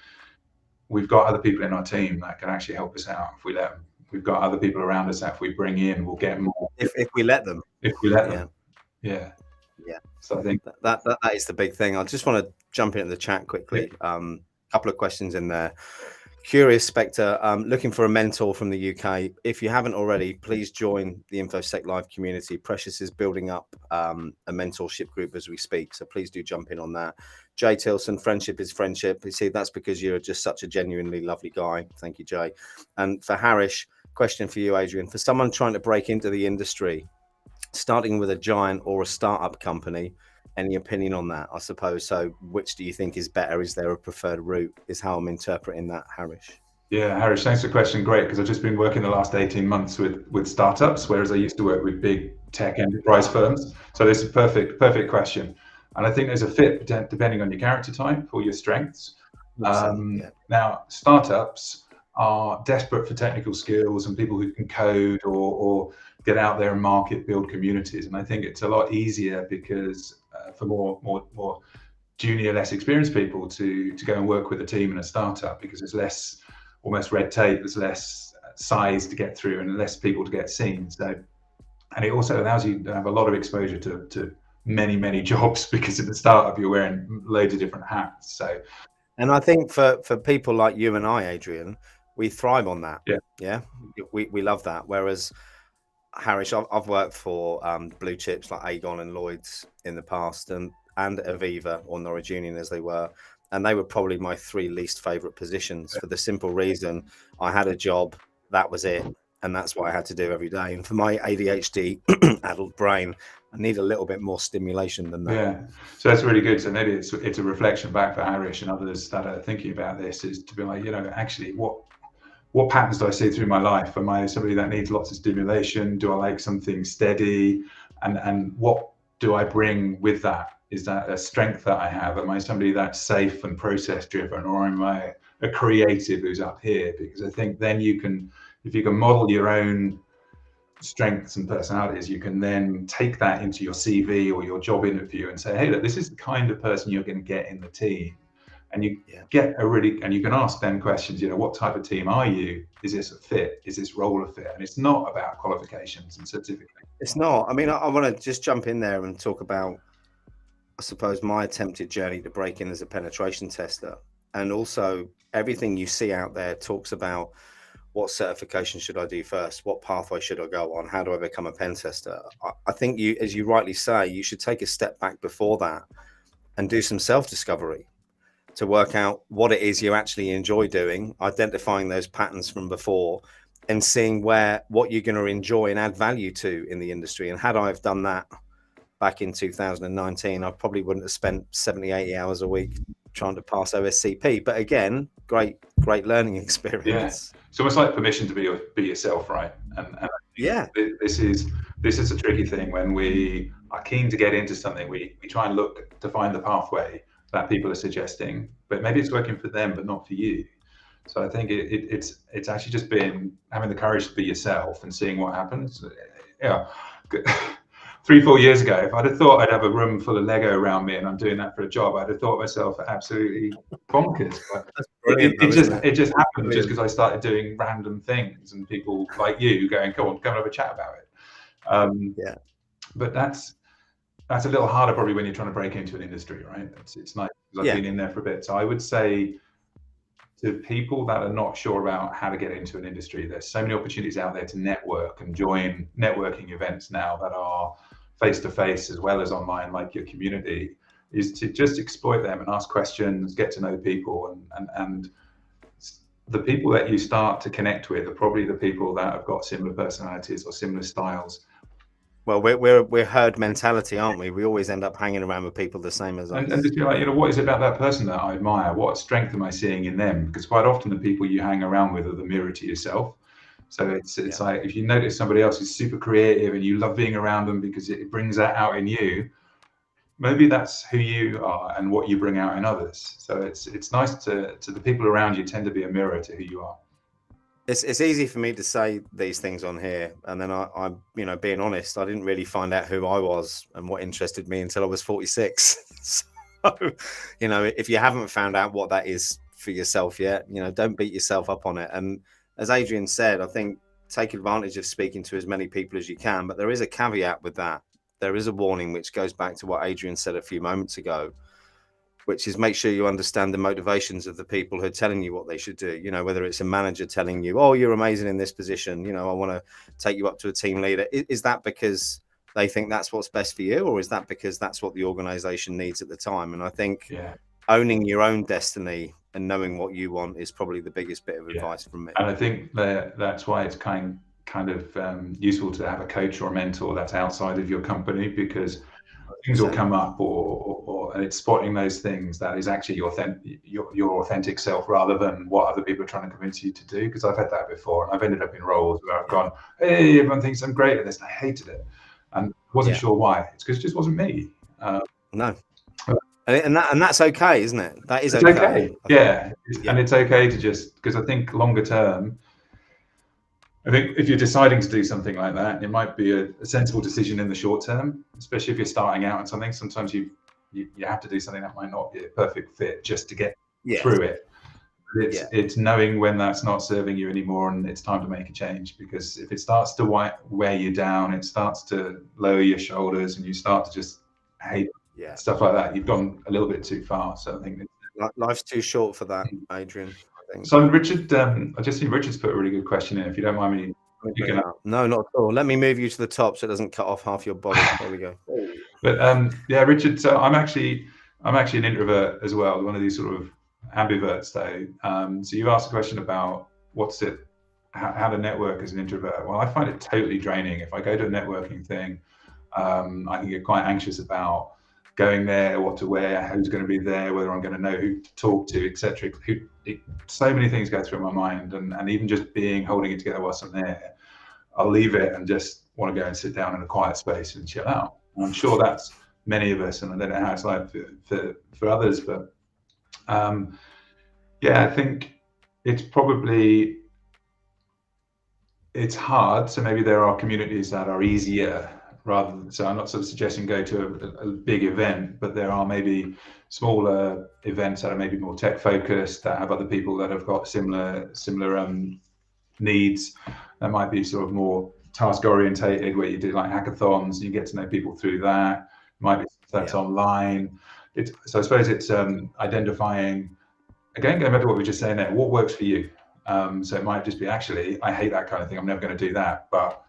we've got other people in our team that can actually help us out if we let them. We've got other people around us that if we bring in, we'll get more. If we let them. If we let them. Yeah. So I think that is the big thing. I just want to jump into the chat quickly. Couple of questions in there. Curious Spectre, looking for a mentor from the UK. If you haven't already, please join the InfoSec Live community. Precious is building up a mentorship group as we speak, so please do jump in on that. Jay Tilson, friendship is friendship. You see, that's because you're just such a genuinely lovely guy. Thank you, Jay. And for Harish, question for you, Adrian. For someone trying to break into the industry, starting with a giant or a startup company, any opinion on that, I suppose? So which do you think is better? Is there a preferred route, is how I'm interpreting that, Harish? Yeah, Harish, thanks for the question. Great, because I've just been working the last 18 months with startups, whereas I used to work with big tech enterprise firms. So this is a perfect question. And I think there's a fit depending on your character type or your strengths. Now, startups are desperate for technical skills and people who can code or get out there and market, build communities. And I think it's a lot easier because for more junior, less experienced people to go and work with a team in a startup, because there's less almost red tape, there's less size to get through and less people to get seen. So, and it also allows you to have a lot of exposure to many jobs, because in the startup you're wearing loads of different hats. So, and I think for people like you and I, Adrian, we thrive on that. We love that. Whereas Harish, I've worked for blue chips like Aegon and Lloyd's in the past, and Aviva, or Norwich Union as they were, and they were probably my three least favourite positions for the simple reason I had a job, that was it, and that's what I had to do every day. And for my ADHD adult brain, I need a little bit more stimulation than that. Yeah, so that's really good. So maybe it's a reflection back for Harish and others that are thinking about this, is to be like, actually, what patterns do I see through my life? Am I somebody that needs lots of stimulation? Do I like something steady? And what do I bring with that? Is that a strength that I have? Am I somebody that's safe and process driven, or am I a creative who's up here? Because I think then if you can model your own strengths and personalities, you can then take that into your CV or your job interview and say, hey, look, this is the kind of person you're going to get in the team. And you get and you can ask them questions, what type of team are you? Is this a fit? Is this role a fit? And it's not about qualifications and certificates. It's not. I mean, I want to just jump in there and talk about, I suppose, my attempted journey to break in as a penetration tester. And also everything you see out there talks about what certification should I do first? What pathway should I go on? How do I become a pen tester? I think you, as you rightly say, you should take a step back before that and do some self-discovery to work out what it is you actually enjoy doing, identifying those patterns from before, and seeing what you're going to enjoy and add value to in the industry. And had I have done that back in 2019, I probably wouldn't have spent 70, 80 hours a week trying to pass OSCP. But again, great learning experience. Yeah. It's almost like permission to be yourself, right? And yeah, this is a tricky thing. When we are keen to get into something, we try and look to find the pathway that people are suggesting, but maybe it's working for them, but not for you. So I think it's actually just been having the courage to be yourself and seeing what happens. Yeah. 3-4 years ago, if I'd have thought I'd have a room full of Lego around me and I'm doing that for a job, I'd have thought myself absolutely bonkers. But it just happened just because I started doing random things and people like you going, come and have a chat about it. But that's a little harder probably when you're trying to break into an industry, right? It's nice because I've been in there for a bit. So I would say to people that are not sure about how to get into an industry, there's so many opportunities out there to network and join networking events now that are face-to-face as well as online, like your community, is to just exploit them and ask questions, get to know people, and the people that you start to connect with are probably the people that have got similar personalities or similar styles. Well, we're herd mentality, aren't we? We always end up hanging around with people the same as us. And just be like, what is it about that person that I admire? What strength am I seeing in them? Because quite often the people you hang around with are the mirror to yourself. So it's like, if you notice somebody else is super creative and you love being around them because it brings that out in you, maybe that's who you are and what you bring out in others. So it's nice to the people around you tend to be a mirror to who you are. It's easy for me to say these things on here, and then I'm being honest, I didn't really find out who I was and what interested me until I was 46. So if you haven't found out what that is for yourself yet, don't beat yourself up on it. And as Adrian said, I think take advantage of speaking to as many people as you can, but there is a caveat with that. There is a warning, which goes back to what Adrian said a few moments ago, which is make sure you understand the motivations of the people who are telling you what they should do. Whether it's a manager telling you, oh, you're amazing in this position, I want to take you up to a team leader. Is that because they think that's what's best for you, or is that because that's what the organization needs at the time? And I think owning your own destiny and knowing what you want is probably the biggest bit of advice from me. And I think that's why it's kind of useful to have a coach or a mentor that's outside of your company, because things will come up, and it's spotting those things that is actually your authentic self rather than what other people are trying to convince you to do. Because I've had that before, and I've ended up in roles where I've gone, hey, everyone thinks I'm great at this, and I hated it, and wasn't sure why. It's because it just wasn't me. No. And that's okay, isn't it? That is okay. Yeah. And it's okay to just, because I think longer term, I think if you're deciding to do something like that, it might be a sensible decision in the short term, especially if you're starting out on something. Sometimes you have to do something that might not be a perfect fit just to get through it. It's knowing when that's not serving you anymore and it's time to make a change, because if it starts to wear you down, it starts to lower your shoulders and you start to just hate stuff like that, you've gone a little bit too far. So I think life's too short for that, Adrian. I think. So Richard, I just think Richard's put a really good question in. If you don't mind me No, not at all. Let me move you to the top so it doesn't cut off half your body. There we go. But yeah, Richard. So I'm actually an introvert as well. One of these sort of ambiverts, though. So you asked a question about how to network as an introvert. Well, I find it totally draining. If I go to a networking thing, I can get quite anxious about going there, what to wear, who's going to be there, whether I'm going to know who to talk to, etc. So many things go through my mind, and even just holding it together whilst I'm there, I'll leave it and just want to go and sit down in a quiet space and chill out. And I'm sure that's many of us, and I don't know how it's like for others, but yeah, I think it's hard. So maybe there are communities that are easier so I'm not sort of suggesting go to a big event, but there are maybe smaller events that are maybe more tech focused, that have other people that have got similar needs, that might be sort of more task orientated, where you do like hackathons and you get to know people through that. Might be that's online. So I suppose it's identifying, again, going back to what we were just saying there, what works for you. So it might just be, actually, I hate that kind of thing, I'm never going to do that, but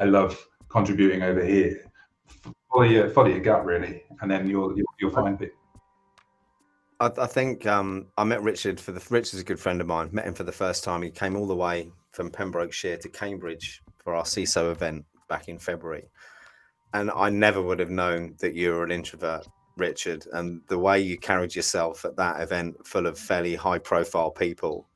I love contributing over here. Follow your gut, really, and then you'll find it. I think I met Richard Richard's a good friend of mine. Met him for the first time. He came all the way from Pembrokeshire to Cambridge for our CISO event back in February, and I never would have known that you were an introvert, Richard. And the way you carried yourself at that event, full of fairly high-profile people,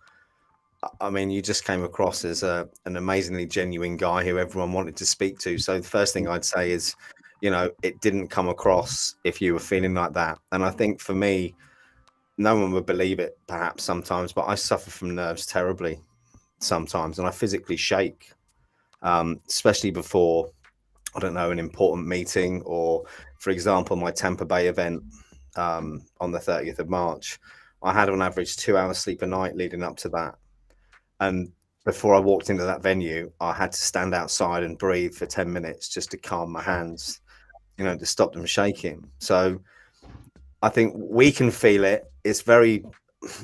I mean, you just came across as an amazingly genuine guy who everyone wanted to speak to. So the first thing I'd say is, it didn't come across if you were feeling like that. And I think for me, no one would believe it perhaps sometimes, but I suffer from nerves terribly sometimes, and I physically shake, especially before, I don't know, an important meeting, or for example, my Tampa Bay event on the 30th of March, I had on average 2 hours sleep a night leading up to that. And before I walked into that venue, I had to stand outside and breathe for 10 minutes just to calm my hands, to stop them shaking. So I think we can feel it.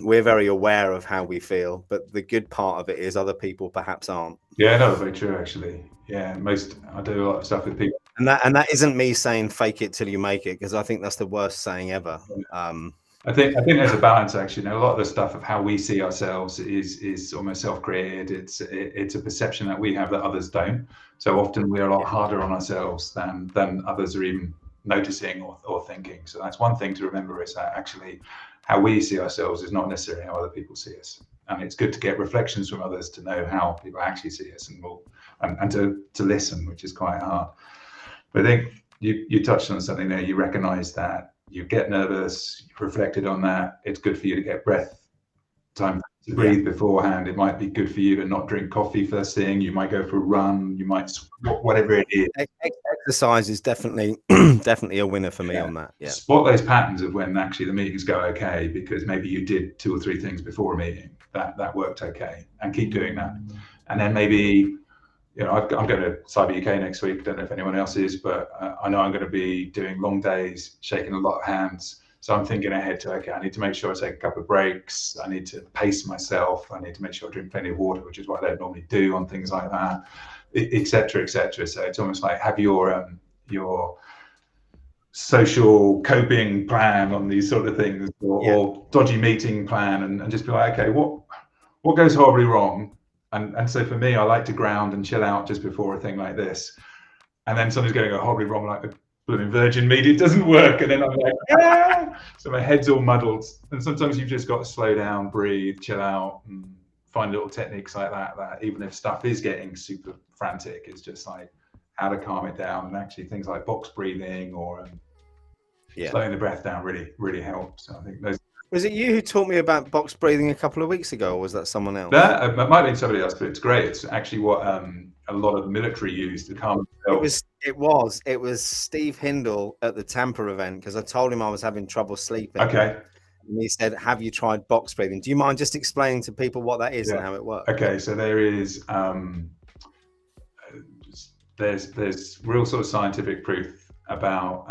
We're very aware of how we feel, but the good part of it is other people perhaps aren't. Yeah, no, very true, actually. Yeah, I do a lot of stuff with people. And that isn't me saying fake it till you make it, because I think that's the worst saying ever. I think there's a balance, actually. A lot of the stuff of how we see ourselves is almost self-created. It's a perception that we have that others don't. So often we're a lot harder on ourselves than others are even noticing or thinking. So that's one thing to remember, is that actually how we see ourselves is not necessarily how other people see us. And it's good to get reflections from others to know how people actually see us, and to listen, which is quite hard. But I think you touched on something there. You recognize that you get nervous, you've reflected on that. It's good for you to get time to breathe beforehand. It might be good for you to not drink coffee first thing. You might go for a run. You might, whatever it is. Exercise is definitely a winner for me on that. Yeah. Spot those patterns of when actually the meetings go okay, because maybe you did 2 or 3 things before a meeting that worked okay, and keep doing that. And then maybe, I'm going to Cyber UK next week. I don't know if anyone else is, but I know I'm going to be doing long days, shaking a lot of hands. So I'm thinking ahead to, okay, I need to make sure I take a couple of breaks. I need to pace myself. I need to make sure I drink plenty of water, which is what I don't normally do on things like that, et cetera, et cetera. So it's almost like have your social coping plan on these sort of things, or dodgy meeting plan, and just be like, okay, what goes horribly wrong? And so for me, I like to ground and chill out just before a thing like this. And then something's going to go horribly wrong, like the blooming Virgin media doesn't work. And then I'm like, yeah. So my head's all muddled. And sometimes you've just got to slow down, breathe, chill out, and find little techniques like that even if stuff is getting super frantic, it's just like how to calm it down. And actually things like box breathing or slowing the breath down really helps. So I think those. Was it you who taught me about box breathing a couple of weeks ago, or was that someone else? That might have been somebody else, but it's great. It's actually what a lot of the military used to calm themselves. It was Steve Hindle at the Tampa event, because I told him I was having trouble sleeping. Okay. And he said, have you tried box breathing? Do you mind just explaining to people what that is and how it works? Okay, so there is there's real sort of scientific proof about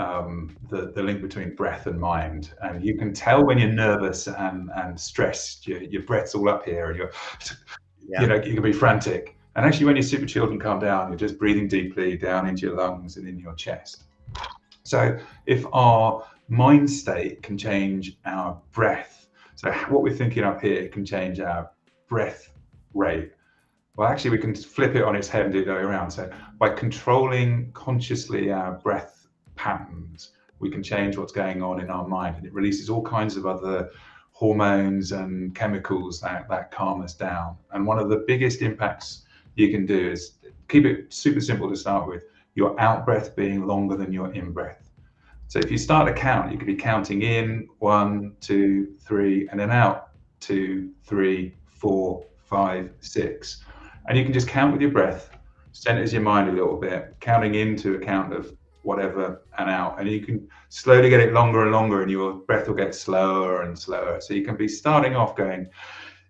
the link between breath and mind, and you can tell when you're nervous and stressed. Your breath's all up here, and you can be frantic. And actually, when you're super chilled and calm down, you're just breathing deeply down into your lungs and in your chest. So if our mind state can change our breath, so what we're thinking up here can change our breath rate. Well, actually, we can flip it on its head and do it the other way around. So by controlling consciously our breath patterns, we can change what's going on in our mind, and it releases all kinds of other hormones and chemicals that calm us down. And one of the biggest impacts you can do is keep it super simple to start with, your out breath being longer than your in breath. So if you start a count, you could be counting in 1, 2, 3, and then out 2, 3, 4, 5, 6. And you can just count with your breath, centers your mind a little bit, counting into a count of whatever and out. And you can slowly get it longer and longer, and your breath will get slower and slower. So you can be starting off going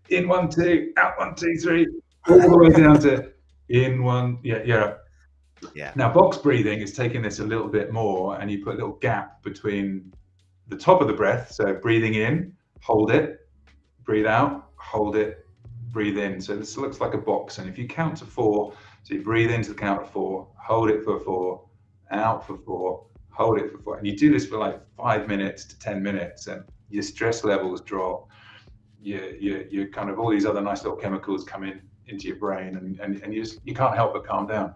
in 1, 2, out 1, 2, 3, all the way down to in 1. Yeah. Now, box breathing is taking this a little bit more, and you put a little gap between the top of the breath. So breathing in, hold it, breathe out, hold it, breathe in. So this looks like a box. And if you count to 4, so you breathe into the count of 4, hold it for 4, out for 4, hold it for 4. And you do this for like 5 minutes to 10 minutes, and your stress levels drop. You kind of all these other nice little chemicals come into your brain, and you can't help but calm down.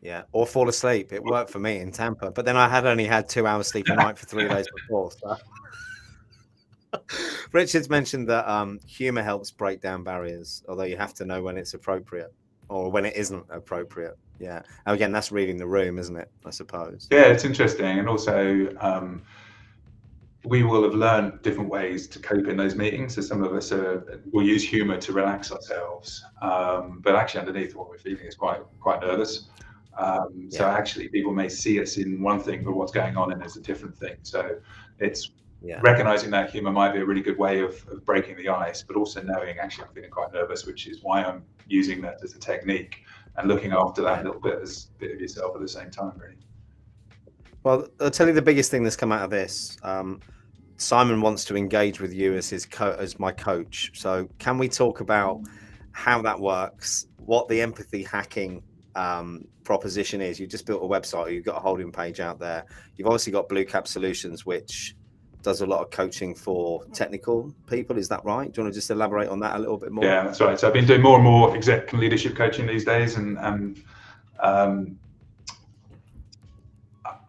Yeah, or fall asleep. It worked for me in Tampa, but then I had only had 2 hours sleep a night for 3 days before. So. Richard's mentioned that humor helps break down barriers, although you have to know when it's appropriate or when it isn't appropriate. Yeah. And again, that's reading the room, isn't it? I suppose. Yeah, it's interesting. And also, we will have learned different ways to cope in those meetings. So some of us will use humor to relax ourselves. But actually underneath what we're feeling is quite nervous. So actually people may see us in one thing, but what's going on in is a different thing. So it's recognizing that humor might be a really good way of breaking the ice, but also knowing actually I'm feeling quite nervous, which is why I'm using that as a technique and looking after that little bit as a bit of yourself at the same time, really. Well, I'll tell you the biggest thing that's come out of this. Simon wants to engage with you as my coach. So can we talk about how that works, what the empathy hacking proposition is? You just built a website, you've got a holding page out there. You've obviously got Blue Cap Solutions, which does a lot of coaching for technical people. Is that right? Do you want to just elaborate on that a little bit more? Yeah, that's right. So I've been doing more and more exec and leadership coaching these days, and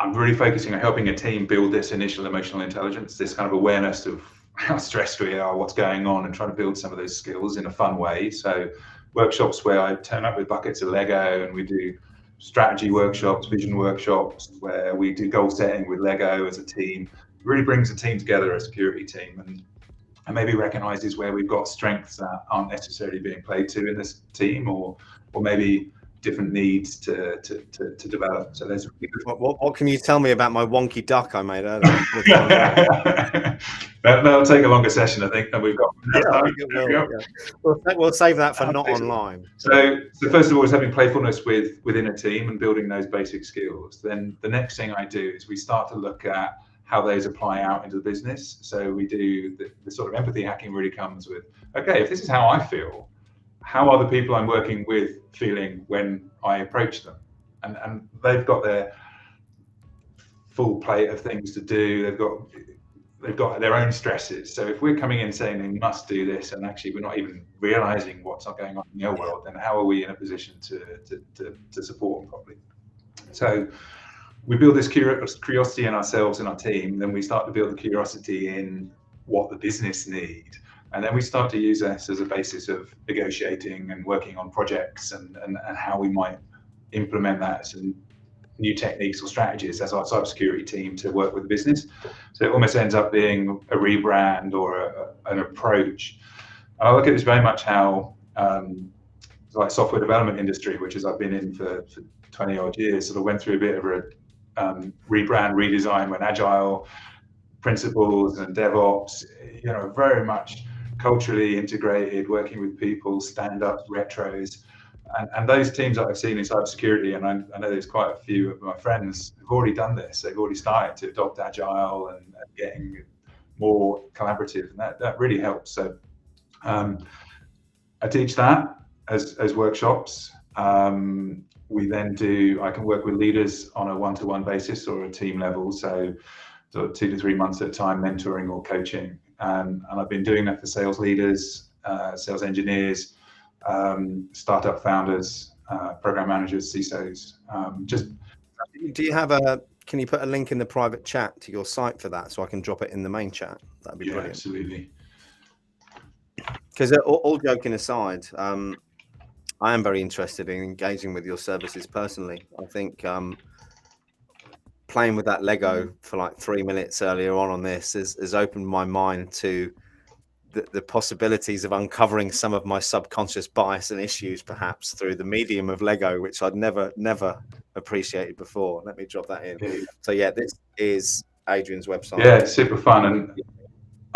I'm really focusing on helping a team build this initial emotional intelligence, this kind of awareness of how stressed we are, what's going on, and trying to build some of those skills in a fun way. So workshops where I turn up with buckets of Lego, and we do strategy workshops, vision workshops, where we do goal setting with Lego as a team. It really brings the team together, a security team, and maybe recognizes where we've got strengths that aren't necessarily being played to in this team, or maybe different needs to develop. So there's what can you tell me about my wonky duck I made earlier? That'll take a longer session, I think, than we've got. We'll save that for not online. So first of all is having playfulness within a team and building those basic skills. Then the next thing I do is we start to look at how those apply out into the business. So we do the sort of empathy hacking really comes with, okay, if this is how I feel, how are the people I'm working with feeling when I approach them? And they've got their full plate of things to do. They've got their own stresses. So if we're coming in saying they must do this, and actually we're not even realizing what's going on in their world, then how are we in a position to support them properly? So we build this curiosity in ourselves and our team. Then we start to build the curiosity in what the business need. And then we start to use this as a basis of negotiating and working on projects and how we might implement that as some new techniques or strategies as our cybersecurity team to work with the business. So it almost ends up being a rebrand or an approach. And I look at this very much how like software development industry, which is I've been in for 20 odd years, sort of went through a bit of a rebrand, redesign when agile principles and DevOps, very much culturally integrated, working with people, stand-ups, retros, and those teams that I've seen in cybersecurity, and I know there's quite a few of my friends who've already done this. They've already started to adopt agile and getting more collaborative, and that really helps. So I teach that, as workshops. We then I can work with leaders on a one-to-one basis or a team level, so sort of 2 to 3 months at a time, mentoring or coaching. And I've been doing that for sales leaders, sales engineers, startup founders, program managers, CISOs. Do you have can you put a link in the private chat to your site for that so I can drop it in the main chat? That'd be brilliant. Absolutely. Because all joking aside, I am very interested in engaging with your services personally. I think playing with that Lego for like 3 minutes earlier on this has opened my mind to the possibilities of uncovering some of my subconscious bias and issues, perhaps through the medium of Lego, which I'd never appreciated before. Let me drop that in. Yeah. So yeah, this is Adrian's website. Yeah, it's super fun.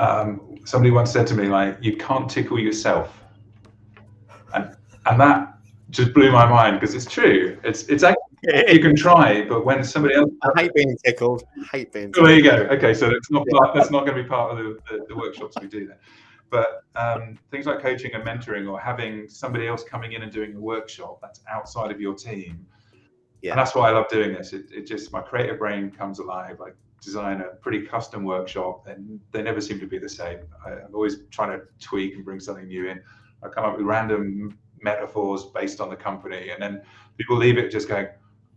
And somebody once said to me, like, you can't tickle yourself. And that just blew my mind, because it's true. It's actually, you can try, but when somebody else... I hate being tickled. Oh, there you go. Okay, so that's not going to be part of the workshops we do there. But things like coaching and mentoring, or having somebody else coming in and doing a workshop that's outside of your team. Yeah. And that's why I love doing this. It just, my creative brain comes alive. I design a pretty custom workshop, and they never seem to be the same. I'm always trying to tweak and bring something new in. I come up with random metaphors based on the company, and then people leave it just going,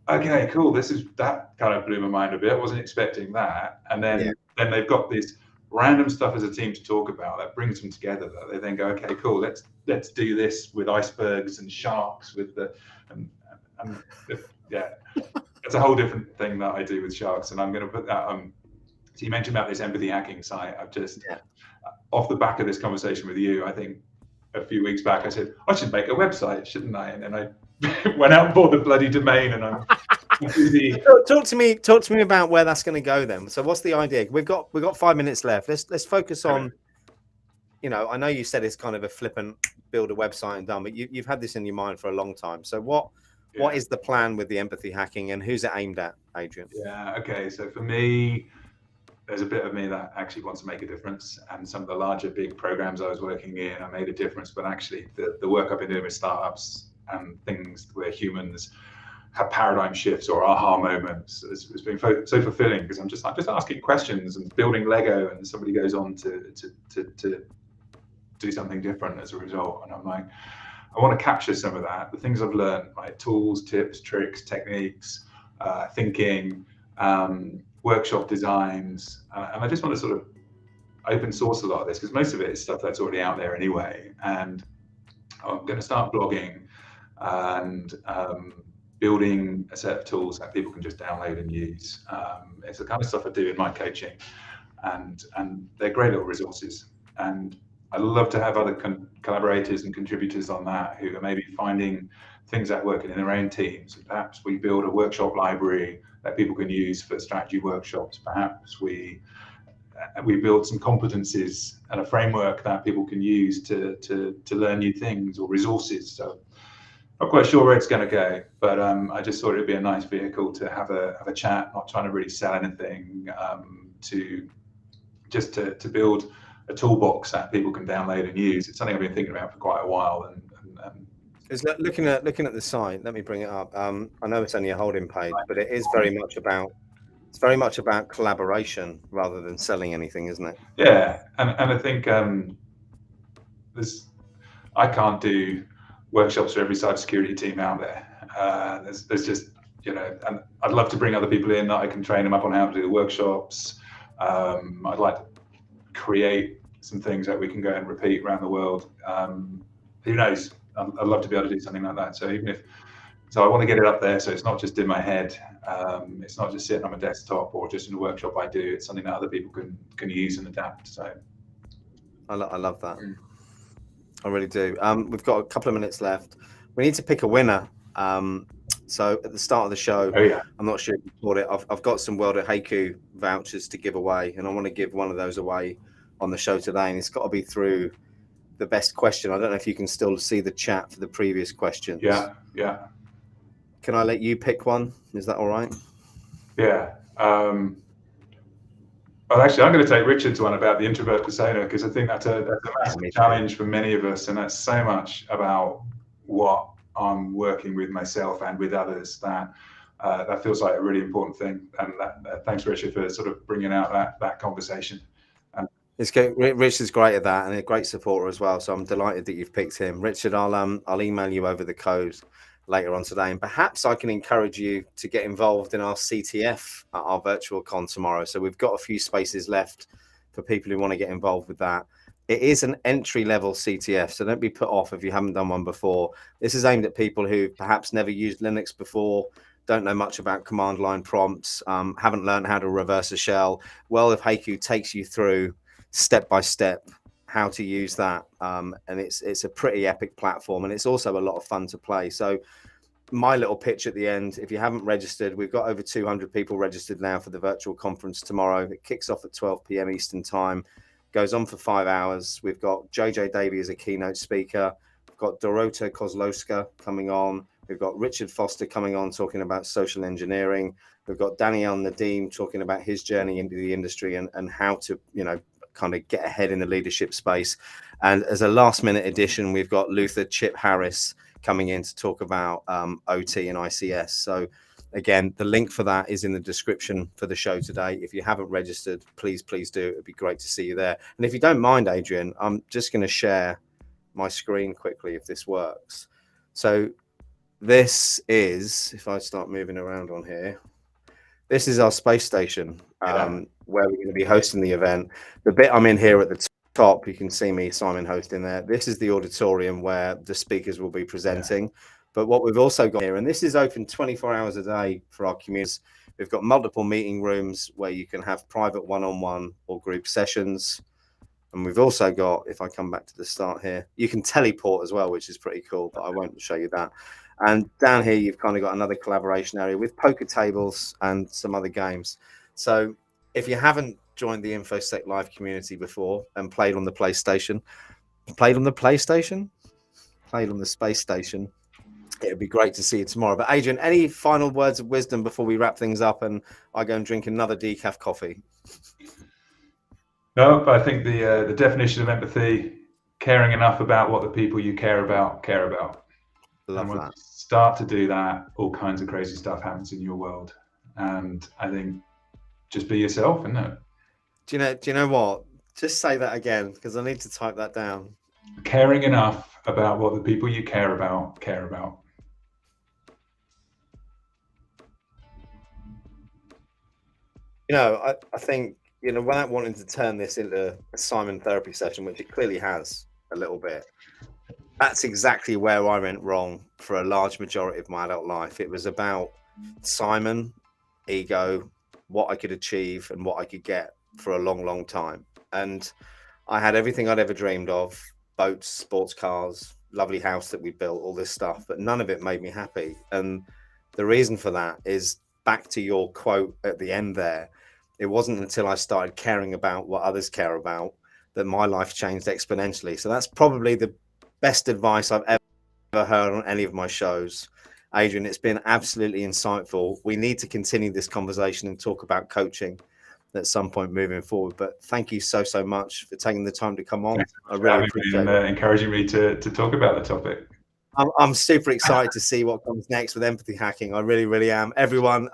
okay, cool, that kind of blew my mind a bit. I wasn't expecting that. And then they've got this random stuff as a team to talk about that brings them together, that they then go, okay, cool, let's do this with icebergs and sharks with it's a whole different thing that I do with sharks, and I'm going to put that on. So you mentioned about this empathy hacking site. I've just off the back of this conversation with you, I think a few weeks back I said I should make a website, shouldn't I? And then I went out and bought the bloody domain, and I'm talk to me about where that's going to go then. So what's the idea? We've got 5 minutes left. Let's focus on, you know, I know you said it's kind of a flippant build a website and done, but you've had this in your mind for a long time. So what is the plan with the empathy hacking, and who's it aimed at, Adrian? Yeah, okay. So for me, there's a bit of me that actually wants to make a difference, and some of the larger big programs I was working in, I made a difference. But actually the work I've been doing with startups and things where humans have paradigm shifts or aha moments has been so fulfilling, because I'm just asking questions and building Lego, and somebody goes on to do something different as a result. And I'm like, I want to capture some of that, the things I've learned, like tools, tips, tricks, techniques, thinking, workshop designs, and I just want to sort of open source a lot of this, because most of it is stuff that's already out there anyway. And I'm going to start blogging and building a set of tools that people can just download and use. It's the kind of stuff I do in my coaching, and they're great little resources. And I love to have other collaborators and contributors on that who are maybe finding things that work in their own teams. And perhaps we build a workshop library that people can use for strategy workshops. Perhaps we build some competencies and a framework that people can use to learn new things, or resources. So not quite sure where it's going to go, but I just thought it'd be a nice vehicle to have a chat, not trying to really sell anything, to build a toolbox that people can download and use. It's something I've been thinking about for quite a while. Is that looking at the site? Let me bring it up. I know it's only a holding page, but it is very much about collaboration rather than selling anything, isn't it? Yeah, and I think I can't do workshops for every cybersecurity team out there. There's just, you know, and I'd love to bring other people in that I can train them up on how to do the workshops. I'd like to create some things that we can go and repeat around the world. Who knows? I'd love to be able to do something like that. So I want to get it up there, so it's not just in my head. It's not just sitting on my desktop or just in a workshop I do. It's something that other people can use and adapt. So I love that. I really do. We've got a couple of minutes left. We need to pick a winner. So at the start of the show, I'm not sure if you caught it, I've got some World of Haiku vouchers to give away, and I want to give one of those away on the show today, and it's got to be through the best question. I don't know if you can still see the chat for the previous questions. Yeah. Can I let you pick one? Is that all right? Yeah. Well, actually, I'm going to take Richard's one about the introvert persona, because I think that's a massive challenge for many of us, and that's so much about what I'm working with myself and with others, that feels like a really important thing. And thanks, Richard, for sort of bringing out that conversation. It's good. Richard's great at that and a great supporter as well. So I'm delighted that you've picked him. Richard, I'll email you over the code later on today, and perhaps I can encourage you to get involved in our CTF at our virtual con tomorrow. So we've got a few spaces left for people who want to get involved with that. It is an entry-level CTF, so don't be put off if you haven't done one before. This is aimed at people who perhaps never used Linux before, don't know much about command line prompts, haven't learned how to reverse a shell. World of Haiku takes you through step by step how to use that, and it's a pretty epic platform, and it's also a lot of fun to play. So my little pitch at the end, if you haven't registered, we've got over 200 people registered now for the virtual conference tomorrow. It kicks off at 12 p.m. Eastern time, goes on for 5 hours. We've got JJ Davey as a keynote speaker. We've got Dorota Kozlowska coming on. We've got Richard Foster coming on talking about social engineering. We've got Daniel Nadim talking about his journey into the industry and how to, kind of get ahead in the leadership space. And as a last minute addition, we've got Luther Chip Harris coming in to talk about OT and ICS. So again, the link for that is in the description for the show today. If you haven't registered, please do. It'd be great to see you there. And if you don't mind, Adrian, I'm just going to share my screen quickly if this works. So this is, if I start moving around on here, this is our space station where we're going to be hosting the event. The bit I'm in here at the top, you can see me, Simon, hosting there. This is the auditorium where the speakers will be presenting. Yeah. But what we've also got here, and this is open 24 hours a day for our communities, we've got multiple meeting rooms where you can have private one-on-one or group sessions. And we've also got, if I come back to the start here, you can teleport as well, which is pretty cool, but I won't show you that. And down here, you've kind of got another collaboration area with poker tables and some other games. So if you haven't joined the InfoSec Live community before and played on the PlayStation, played on the space station, it'd be great to see you tomorrow. But Adrian, any final words of wisdom before we wrap things up and I go and drink another decaf coffee? No, but I think the definition of empathy, caring enough about what the people you care about. Love and that. Start to do that, all kinds of crazy stuff happens in your world. And I think just be yourself, isn't it? Do you know what? Just say that again, because I need to type that down. Caring enough about what the people you care about. I think, without wanting to turn this into a Simon therapy session, which it clearly has a little bit, that's exactly where I went wrong for a large majority of my adult life. It was about Simon, ego, what I could achieve and what I could get for a long, long time. And I had everything I'd ever dreamed of, boats, sports cars, lovely house that we built, all this stuff, but none of it made me happy. And the reason for that is back to your quote at the end there. It wasn't until I started caring about what others care about that my life changed exponentially. So that's probably the best advice I've ever heard on any of my shows. Adrian, it's been absolutely insightful. We need to continue this conversation and talk about coaching at some point moving forward. But thank you so much for taking the time to come on. I really appreciate it. Encouraging me to talk about the topic. I'm super excited to see what comes next with empathy hacking. I really am. Everyone,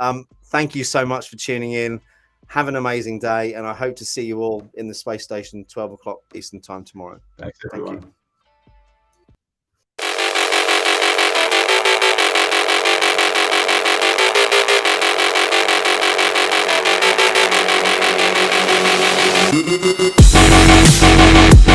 thank you so much for tuning in. Have an amazing day, and I hope to see you all in the space station 12 o'clock Eastern time tomorrow. Thanks, everyone. Thank you.